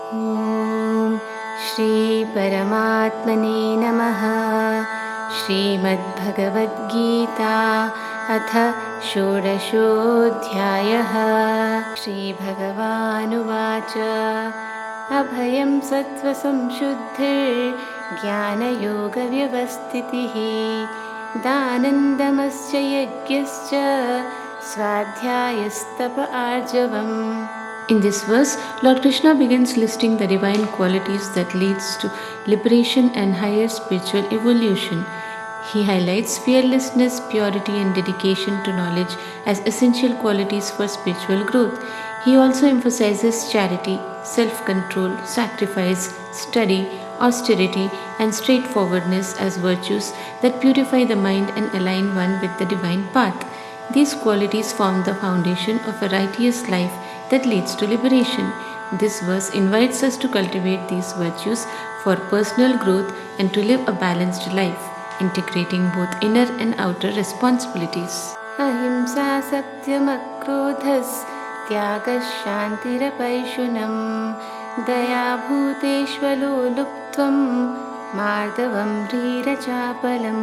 ॐ श्री परमात्मने नमः। श्रीमद्भगवद्गीता अथ षोडशोऽध्यायः। श्रीभगवानुवाच अभयं सत्त्वसंशुद्धिर्ज्ञानयोगव्यवस्थितिः दानन्दमश्च यज्ञश्च स्वाध्यायस्तप आर्जवम्. In this verse, Lord Krishna begins listing the divine qualities that leads to liberation and higher spiritual evolution. He highlights fearlessness, purity and dedication to knowledge as essential qualities for spiritual growth. He also emphasizes charity, self-control, sacrifice, study, austerity and straightforwardness as virtues that purify the mind and align one with the divine path. These qualities form the foundation of a righteous life that leads to liberation. This verse invites us to cultivate these virtues for personal growth and to live a balanced life, integrating both inner and outer responsibilities. Ahimsa satyam akrodhas tyagas shantirapayshunam daya bhuteshvalo luptvam mardavam rirachapalam.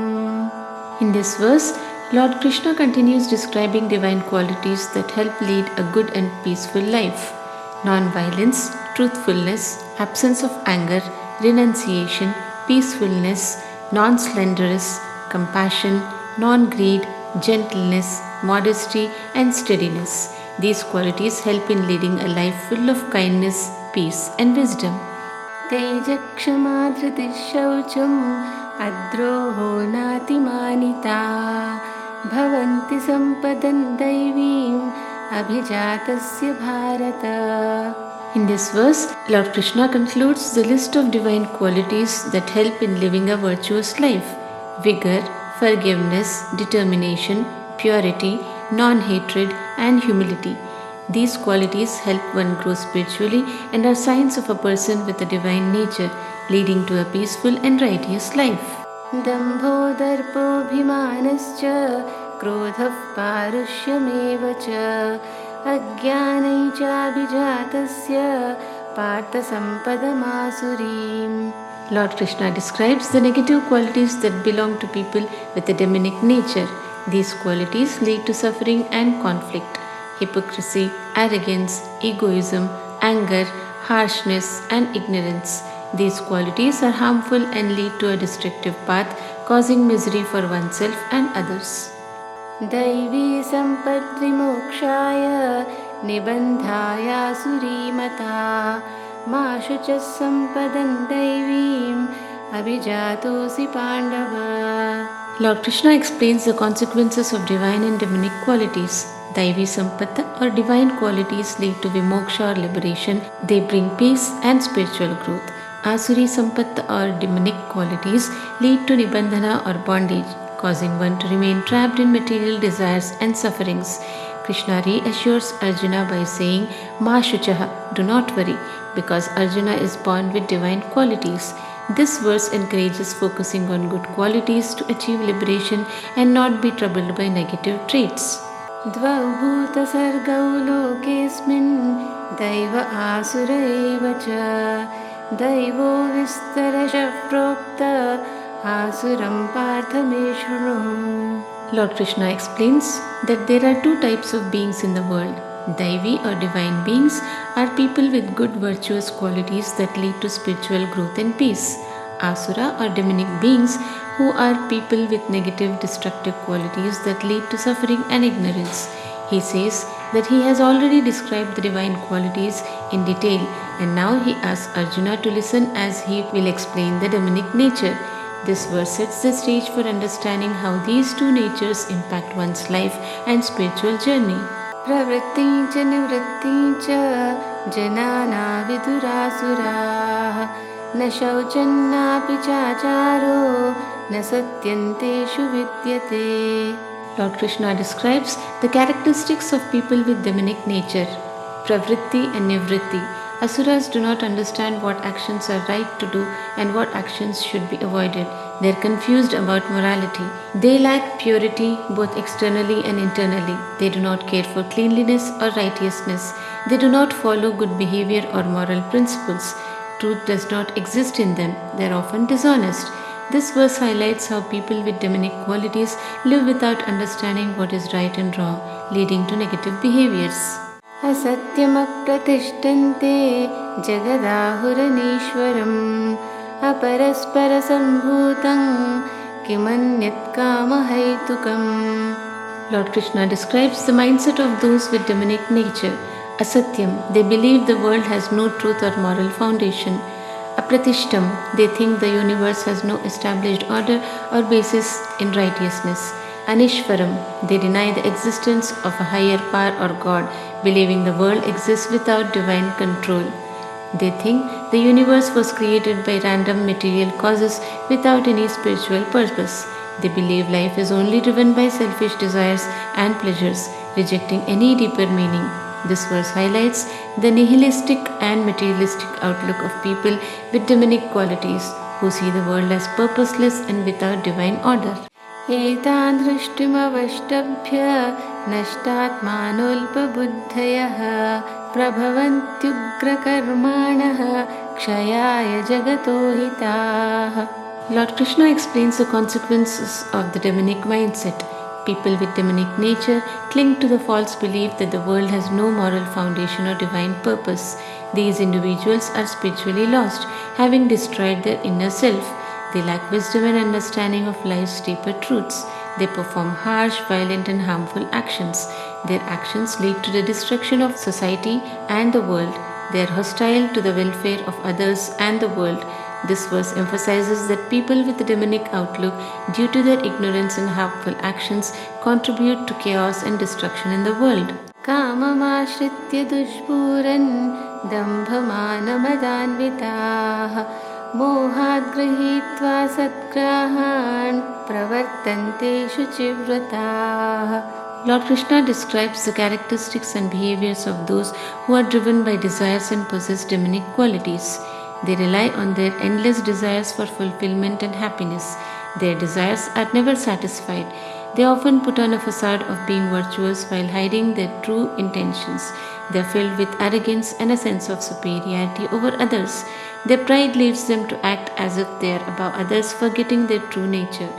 In this verse, Lord Krishna continues describing divine qualities that help lead a good and peaceful life. Non-violence, truthfulness, absence of anger, renunciation, peacefulness, non-slanderous, compassion, non-greed, gentleness, modesty and steadiness. These qualities help in leading a life full of kindness, peace and wisdom. Tejakshama dhritishaucham adroho natimanita bhavanti sampadan daivim abhijatasya bharata. In this verse, Lord Krishna concludes the list of divine qualities that help in living a virtuous life: vigor, forgiveness, determination, purity, non-hatred and humility. These qualities help one grow spiritually and are signs of a person with a divine nature, leading to a peaceful and righteous life. Dambho darpobhimanascha krodhah parushyameva cha ajnanai chabhijatasya partha sampadam asurim. Lord Krishna describes the negative qualities that belong to people with a demonic nature. These qualities lead to suffering and conflict: hypocrisy, arrogance, egoism, anger, harshness and ignorance. These qualities are harmful and lead to a destructive path, causing misery for oneself and others. Daivi Sampad Vimokshaya Nibandhaya Asuri Mata Mashucha Sampadan Daivim Abhijatosi Pandava. Lord Krishna explains the consequences of divine and demonic qualities. Daivi Sampad or divine qualities lead to Vimoksha or liberation. They bring peace and spiritual growth. Asuri Sampad or demonic qualities lead to Nibandhana or bondage, causing one to remain trapped in material desires and sufferings. Krishna reassures Arjuna by saying, Ma Shuchaha, do not worry, because Arjuna is born with divine qualities. This verse encourages focusing on good qualities to achieve liberation and not be troubled by negative traits. Dvau bhuta sargau lokesmin daiva asura eva cha daivo vistarasha prokta asuram partha me shruno. Lord Krishna explains that there are two types of beings in the world. Daivi or divine beings are people with good virtuous qualities that lead to spiritual growth and peace. Asura or demonic beings who are people with negative destructive qualities that lead to suffering and ignorance. He says that he has already described the divine qualities in detail and now he asks Arjuna to listen as he will explain the demonic nature. This verse sets the stage for understanding how these two natures impact one's life and spiritual journey. Pravritti cha nivritti cha janana vidurasuraah na shauchannapi chacharo na satyanteshu vidyate. Lord Krishna describes the characteristics of people with demonic nature. Pravritti and nivritti. Asuras do not understand what actions are right to do and what actions should be avoided. They are confused about morality. They lack purity both externally and internally. They do not care for cleanliness or righteousness. They do not follow good behavior or moral principles. Truth does not exist in them. They are often dishonest. This verse highlights how people with demonic qualities live without understanding what is right and wrong, leading to negative behaviors. Asatyamapratištante jagadahuranishwaram aparasparasambutam kimanyat kamahaitukam. Lord Krishna describes the mindset of those with demonic nature. Asatyam, they believe the world has no truth or moral foundation. Apratishtam, they think the universe has no established order or basis in righteousness. Anishwaram, they deny the existence of a higher power or God, believing the world exists without divine control. They think the universe was created by random material causes without any spiritual purpose. They believe life is only driven by selfish desires and pleasures, rejecting any deeper meaning. This verse highlights the nihilistic and materialistic outlook of people with demonic qualities who see the world as purposeless and without divine order. एतान् दृष्टिमवष्टभ्य नष्टात्मानोऽल्पबुद्धयः प्रभवन्त्युग्रकर्माणः क्षयाय जगतो हिताः. Lord Krishna explains the consequences of the demonic mindset. People with demonic nature cling to the false belief that the world has no moral foundation or divine purpose. These individuals are spiritually lost, having destroyed their inner self. They lack wisdom and understanding of life's deeper truths. They perform harsh, violent, and harmful actions. Their actions lead to the destruction of society and the world. They are hostile to the welfare of others and the world. This verse emphasizes that people with a demonic outlook, due to their ignorance and harmful actions, contribute to chaos and destruction in the world. Kamamashritya dushpuran dambhamanamadanvitaah mohat grahitva satgrahan pravartante shuchivrataah. Lord Krishna describes the characteristics and behaviors of those who are driven by desires and possess demonic qualities. They rely on their endless desires for fulfillment and happiness. Their desires are never satisfied. They often put on a facade of being virtuous while hiding their true intentions. They are filled with arrogance and a sense of superiority over others. Their pride leads them to act as if they are above others, forgetting their true nature.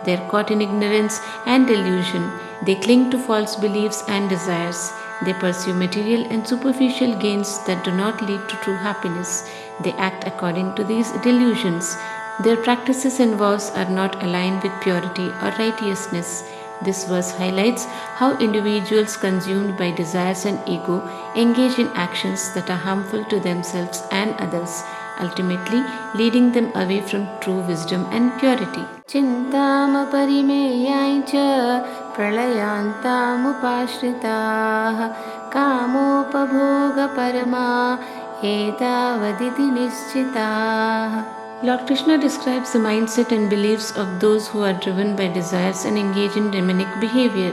They are caught in ignorance and delusion. They cling to false beliefs and desires. They pursue material and superficial gains that do not lead to true happiness. They act according to these delusions. Their practices and vows are not aligned with purity or righteousness. This verse highlights how individuals consumed by desires and ego engage in actions that are harmful to themselves and others, ultimately leading them away from true wisdom and purity. Chintama parimeyaincha pralayantamupashritaah kamopabhoga parama etavaditi nischitaah. Lord Krishna describes the mindset and beliefs of those who are driven by desires and engage in demonic behavior.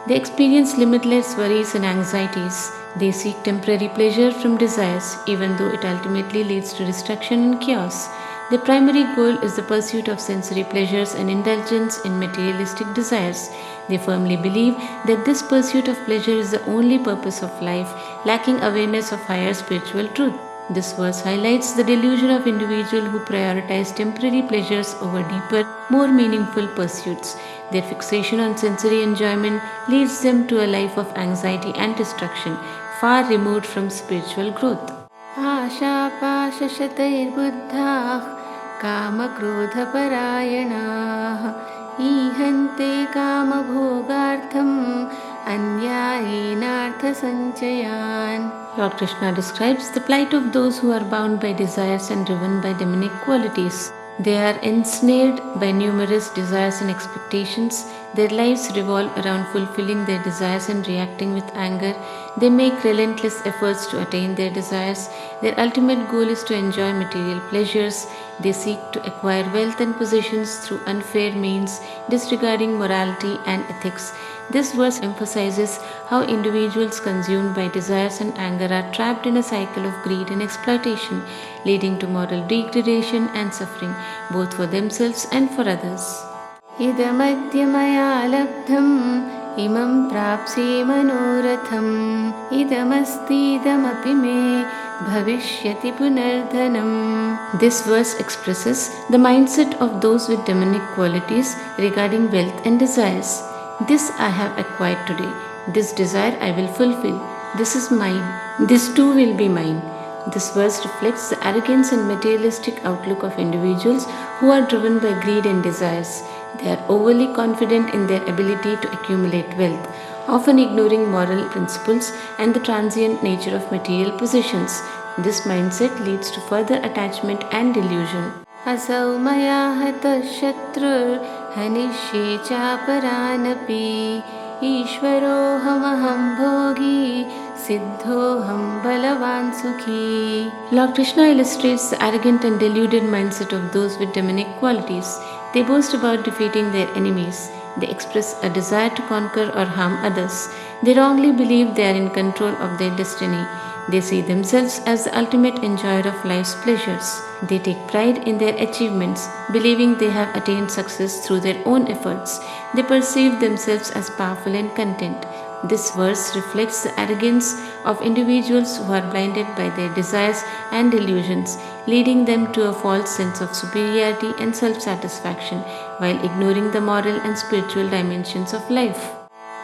They experience limitless worries and anxieties. They seek temporary pleasure from desires, even though it ultimately leads to destruction and chaos. Their primary goal is the pursuit of sensory pleasures and indulgence in materialistic desires. They firmly believe that this pursuit of pleasure is the only purpose of life, lacking awareness of higher spiritual truth. This verse highlights the delusion of individuals who prioritize temporary pleasures over deeper, more meaningful pursuits. Their fixation on sensory enjoyment leads them to a life of anxiety and destruction, far removed from spiritual growth. Ashapashashatairbuddhah kamakrodhaparayanaah ihante kamabhogartham anyayinarthasanchayan. Lord Krishna describes the plight of those who are bound by desires and driven by demonic qualities. They are ensnared by numerous desires and expectations. Their lives revolve around fulfilling their desires and reacting with anger. They make relentless efforts to attain their desires. Their ultimate goal is to enjoy material pleasures. They seek to acquire wealth and possessions through unfair means, disregarding morality and ethics. This verse emphasizes how individuals consumed by desires and anger are trapped in a cycle of greed and exploitation, leading to moral degradation and suffering, both for themselves and for others. Idamadya maya labdham imam prapse manoratham idamasti idamapi me bhavishyati punardhanam. This verse expresses the mindset of those with demonic qualities regarding wealth and desires. This I have acquired today. This desire I will fulfill. This is mine. This too will be mine. This verse reflects the arrogance and materialistic outlook of individuals who are driven by greed and desires. They are overly confident in their ability to accumulate wealth, often ignoring moral principles and the transient nature of material possessions. This mindset leads to further attachment and delusion. Asau maya hata shatrur hanishye chaparanapi Ishvarohamaham bhogi siddhoham balavan sukhi. Lord Krishna illustrates the arrogant and deluded mindset of those with demonic qualities. They boast about defeating their enemies. They express a desire to conquer or harm others. They wrongly believe they are in control of their destiny. They see themselves as the ultimate enjoyer of life's pleasures. They take pride in their achievements, believing they have attained success through their own efforts. They perceive themselves as powerful and content. This verse reflects the arrogance of individuals who are blinded by their desires and delusions, leading them to a false sense of superiority and self-satisfaction, while ignoring the moral and spiritual dimensions of life.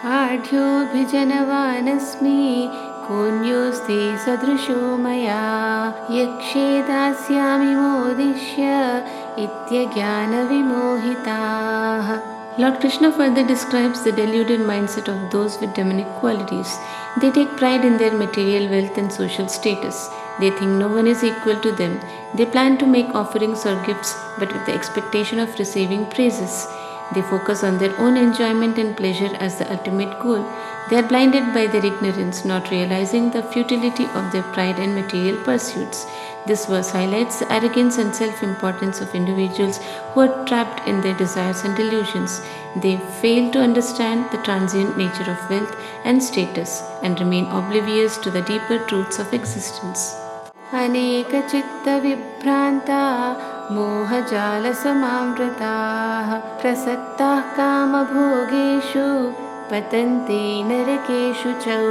Adhyo bhijanavanasmi Kunyosti sadrusho maya yakshe dasyami modishya ityajnana vimohitaah. Lord Krishna further describes the deluded mindset of those with demonic qualities. They take pride in their material wealth and social status. They think no one is equal to them. They plan to make offerings or gifts, but with the expectation of receiving praises. They focus on their own enjoyment and pleasure as the ultimate goal. They are blinded by their ignorance, not realizing the futility of their pride and material pursuits. This verse highlights the arrogance and self-importance of individuals who are trapped in their desires and delusions. They fail to understand the transient nature of wealth and status and remain oblivious to the deeper truths of existence. Aneka chitta vibhranta mohajala samamritaah prasaktah kama bhogeshu patante narakeshu chau.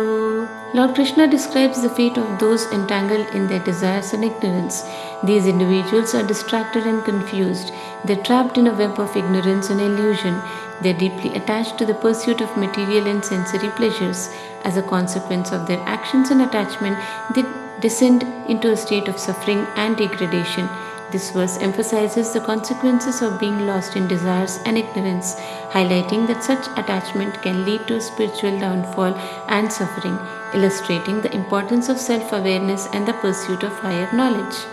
Lord Krishna describes the fate of those entangled in their desires and ignorance. These individuals are distracted and confused. They are trapped in a web of ignorance and illusion. They are deeply attached to the pursuit of material and sensory pleasures. As a consequence of their actions and attachment, they descend into a state of suffering and degradation. This verse emphasizes the consequences of being lost in desires and ignorance, highlighting that such attachment can lead to spiritual downfall and suffering, illustrating the importance of self-awareness and the pursuit of higher knowledge.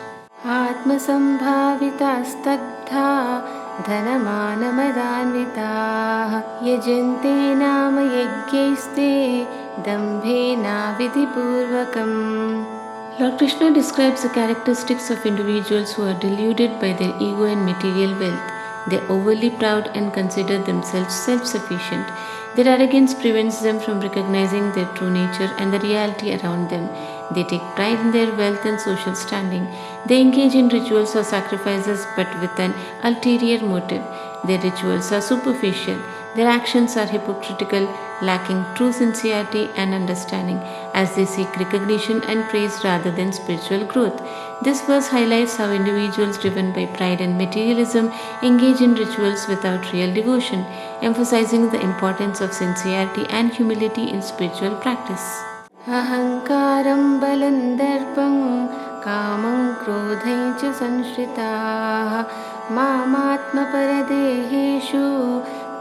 Atmasambhavitastadha dhanamanamadhanvitaah yajante nama yajyaiste dambhena vidhipurvakam. Lord Krishna describes the characteristics of individuals who are deluded by their ego and material wealth. They are overly proud and consider themselves self-sufficient. Their arrogance prevents them from recognizing their true nature and the reality around them. They take pride in their wealth and social standing. They engage in rituals or sacrifices but with an ulterior motive. Their rituals are superficial. Their actions are hypocritical, lacking true sincerity and understanding, as they seek recognition and praise rather than spiritual growth. This verse highlights how individuals driven by pride and materialism engage in rituals without real devotion, emphasizing the importance of sincerity and humility in spiritual practice. Ahankaram balandarpam kamam krodhaim cha sanshritah mamatma paradeheshu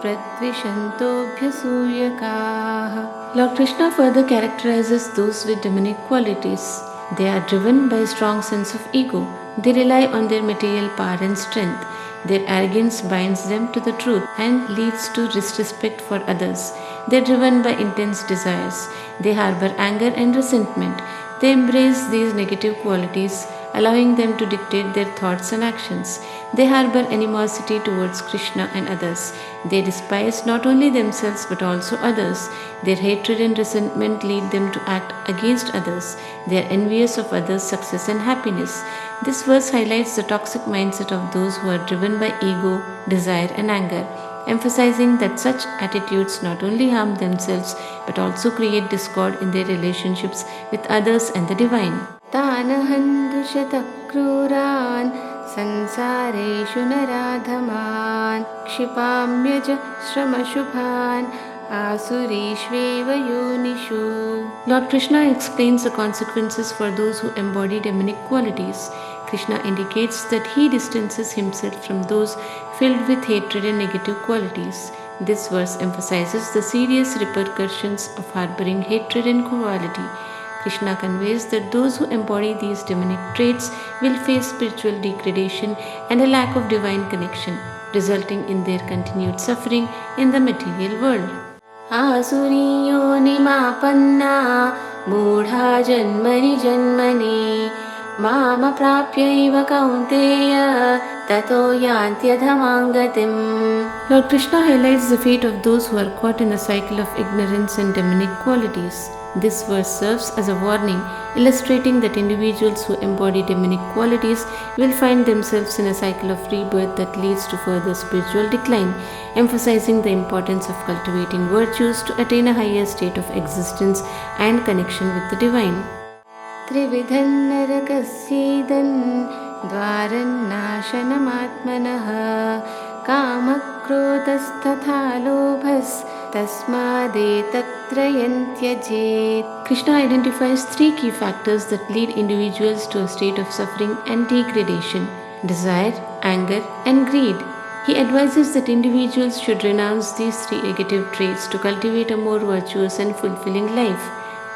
pradvishantobhyasuyakaah. Lord Krishna further characterizes those with demonic qualities. They are driven by a strong sense of ego. They rely on their material power and strength. Their arrogance binds them to the truth and leads to disrespect for others. They are driven by intense desires. They harbor anger and resentment. They embrace these negative qualities allowing them to dictate their thoughts and actions. They harbor animosity towards Krishna and others. They despise not only themselves but also others. Their hatred and resentment lead them to act against others. They are envious of others' success and happiness. This verse highlights the toxic mindset of those who are driven by ego, desire, and anger, emphasizing that such attitudes not only harm themselves but also create discord in their relationships with others and the divine. तानहन्तु शतक्रूरान् संसारेषु नराधमान् क्षिपाम्यज श्रमशुभान् आसुरीष्वेव योनिषु. Lord Krishna explains the consequences for those who embody demonic qualities. Krishna indicates that he distances himself from those filled with hatred and negative qualities. This verse emphasizes the serious repercussions of harboring hatred and cruelty. Krishna conveys that those who embody these demonic traits will face spiritual degradation and a lack of divine connection, resulting in their continued suffering in the material world. आसुरीयो निमापन्ना मूढा जन्मनि जन्मनि मामप्राप्यैव कौन्तेय ततो यान्त्यधमां गतिम्. Lord Krishna highlights the fate of those who are caught in a cycle of ignorance and demonic qualities. This verse serves as a warning, illustrating that individuals who embody demonic qualities will find themselves in a cycle of rebirth that leads to further spiritual decline, emphasizing the importance of cultivating virtues to attain a higher state of existence and connection with the divine. त्रिविधं नरकस्येदं द्वारन्नाशनमात्मनः कामक्रोधस्तथा लोभस्तस्मादेतत्त्रयं त्यजेत्. Krishna identifies three key factors that lead individuals to a state of suffering and degradation: desire, anger, and greed. He advises that individuals should renounce these three negative traits to cultivate a more virtuous and fulfilling life.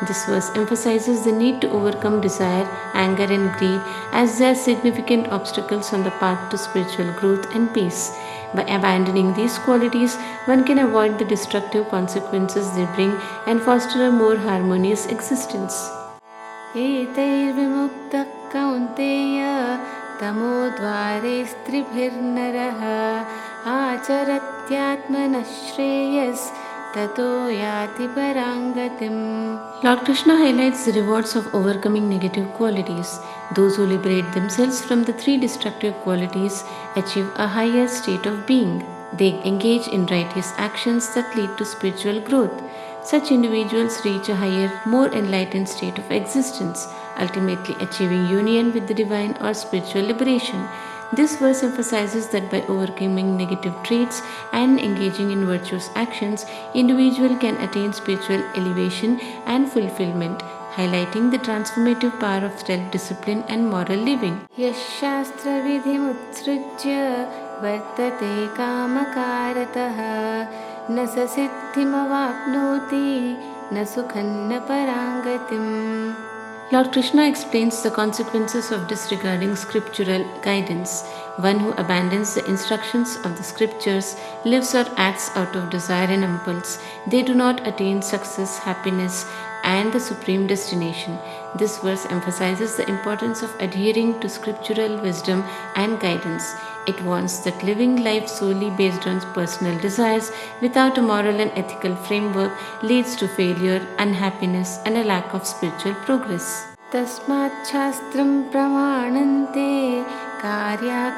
This verse emphasizes the need to overcome desire, anger, and greed as they are significant obstacles on the path to spiritual growth and peace. By abandoning these qualities, one can avoid the destructive consequences they bring and foster a more harmonious existence. एतैर्विमुक्तः Kaunteya तमोद्वारे स्त्रिभिर्नरः आचरत्यात्मनः Shreyas ततो याति परां गतिम्. Lord Krishna highlights the rewards of overcoming negative qualities. Those who liberate themselves from the three destructive qualities achieve a higher state of being. They engage in righteous actions that lead to spiritual growth. Such individuals reach a higher, more enlightened state of existence, ultimately achieving union with the divine or spiritual liberation. This verse emphasizes that by overcoming negative traits and engaging in virtuous actions, individual can attain spiritual elevation and fulfillment, highlighting the transformative power of self-discipline and moral living. Yashastra vidhimutsrujya vartate kamakaratah na sasiddhimavapnoti na sukhanna parangatim. Lord Krishna explains the consequences of disregarding scriptural guidance. One who abandons the instructions of the scriptures lives or acts out of desire and impulse. They do not attain success, happiness, and the supreme destination. This verse emphasizes the importance of adhering to scriptural wisdom and guidance. It warns that living life solely based on personal desires without a moral and ethical framework leads to failure, unhappiness, and a lack of spiritual progress. Tasmat shastram pramanante karya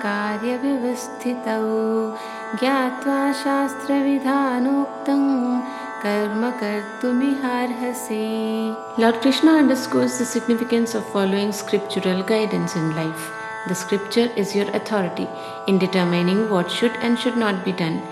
vivastitau gyatva shastra vidhanoktam karma kartumiharhase. Lord Krishna underscores the significance of following scriptural guidance in life. The scripture is your authority in determining what should and should not be done.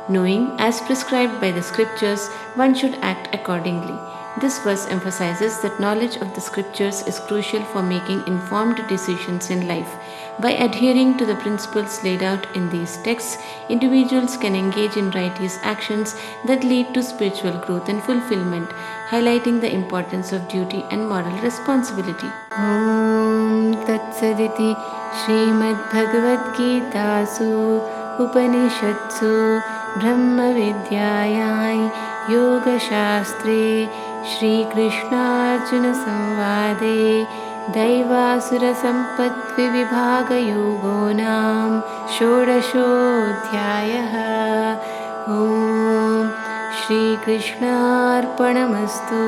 Knowing as prescribed by the scriptures, one should act accordingly. This verse emphasizes that knowledge of the scriptures is crucial for making informed decisions in life. By adhering to the principles laid out in these texts, individuals can engage in righteous actions that lead to spiritual growth and fulfillment, highlighting the importance of duty and moral responsibility. Om Tat Saditi Srimad Bhagavad Gitasu Upanishatsu Brahma Vidyayai Yoga Shastre Shri Krishna Arjuna Samvade दैवासुर सम्पद् विभाग योगो नाम षोडशोऽध्यायः। ॐ श्रीकृष्णार्पणमस्तु।